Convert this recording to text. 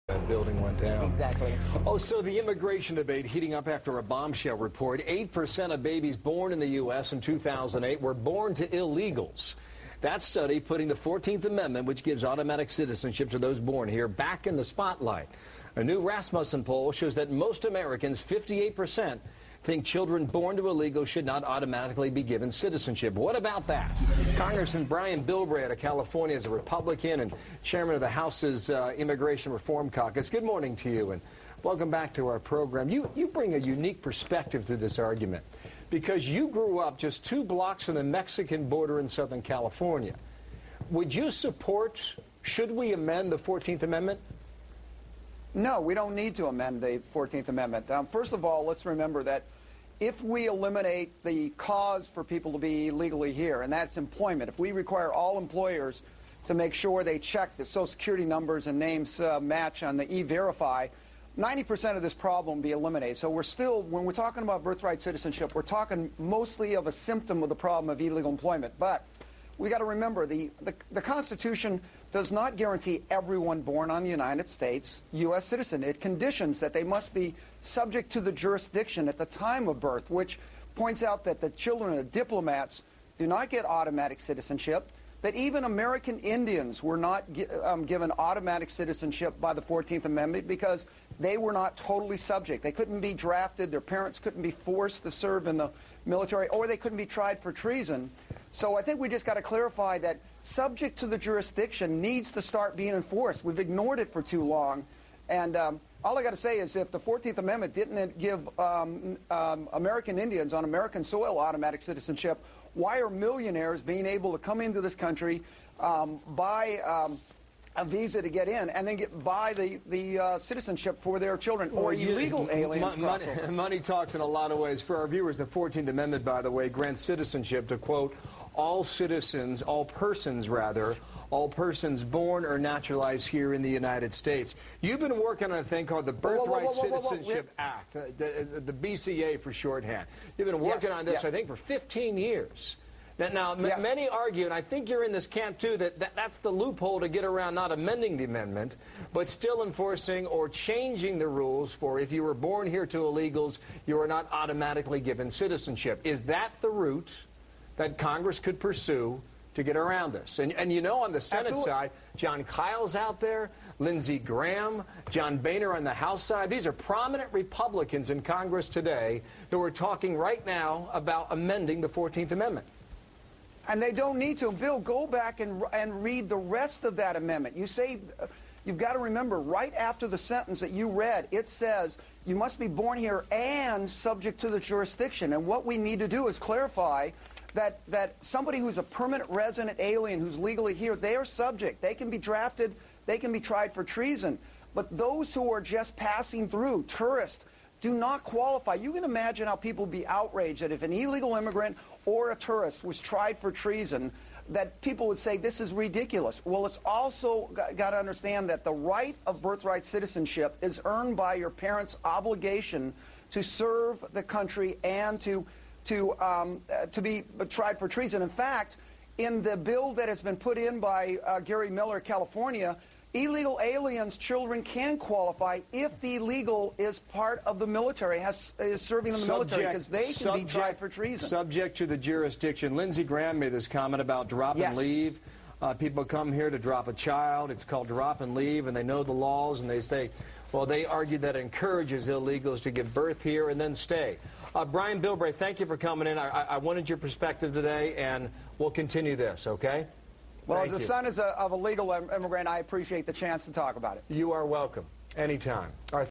That building went down. Exactly. Oh, so the immigration debate heating up after a bombshell report. 8% of babies born in the U.S. in 2008 were born to illegals. That study putting the 14th Amendment, which gives automatic citizenship to those born here, back in the spotlight. A new Rasmussen poll shows that most Americans, 58%, think children born to illegals should not automatically be given citizenship. What about that? Congressman Bilbray out of California is a Republican and chairman of the House's Immigration Reform Caucus. Good morning to you and welcome back to our program. You bring a unique perspective to this argument because you grew up just 2 blocks from the Mexican border in Southern California. Would you support, should we amend the 14th Amendment? No, we don't need to amend the 14th Amendment. First of all, let's remember that if we eliminate the cause for people to be illegally here, and that's employment, if we require all employers to make sure they check the Social Security numbers and names match on the E-Verify, 90% of this problem be eliminated. So we're still, when we're talking about birthright citizenship, we're talking mostly of a symptom of the problem of illegal employment. But we got to remember, the Constitution does not guarantee everyone born on the United States U.S. citizen. It conditions that they must be subject to the jurisdiction at the time of birth, which points out that the children of diplomats do not get automatic citizenship, that even American Indians were not given automatic citizenship by the 14th Amendment because they were not totally subject. They couldn't be drafted, their parents couldn't be forced to serve in the military, or they couldn't be tried for treason. So I think we just got to clarify that subject to the jurisdiction needs to start being enforced. We've ignored it for too long. And all I got to say is if the 14th Amendment didn't give American Indians on American soil automatic citizenship, why are millionaires being able to come into this country, buy a visa to get in, and then buy the citizenship for their children, or illegal aliens? Money talks in a lot of ways. For our viewers, the 14th Amendment, by the way, grants citizenship to, quote, all citizens, all persons born or naturalized here in the United States. You've been working on a thing called the Birthright Citizenship Act, the BCA for shorthand. You've been working on this, I think, for 15 years. Now many argue, and I think you're in this camp too, that's the loophole to get around not amending the amendment, but still enforcing or changing the rules for if you were born here to illegals, you are not automatically given citizenship. Is that the route that Congress could pursue to get around this? And you know, on the Senate side, John Kyle's out there, Lindsey Graham, John Boehner on the House side. These are prominent Republicans in Congress today who are talking right now about amending the 14th Amendment. And they don't need to. Bill, go back and read the rest of that amendment. You say, you've got to remember, right after the sentence that you read, it says you must be born here and subject to the jurisdiction. And what we need to do is clarify that somebody who's a permanent resident alien who's legally here, they are subject. They can be drafted. They can be tried for treason. But those who are just passing through, tourists, do not qualify. You can imagine how people would be outraged that if an illegal immigrant or a tourist was tried for treason, that people would say this is ridiculous. Well, it's also got to understand that the right of birthright citizenship is earned by your parents' obligation to serve the country and to be tried for treason. In fact, in the bill that has been put in by Gary Miller, California, illegal aliens' children can qualify if the illegal is part of the military, is serving in the military, because they can be tried for treason. Subject to the jurisdiction. Lindsey Graham made this comment about drop and leave. People come here to drop a child. It's called drop and leave, and they know the laws, and they say, well, they argue that it encourages illegals to give birth here and then stay. Brian Bilbray, thank you for coming in. I wanted your perspective today, and we'll continue this, okay? Well, as the son of a legal immigrant, I appreciate the chance to talk about it. You are welcome. Anytime. All right.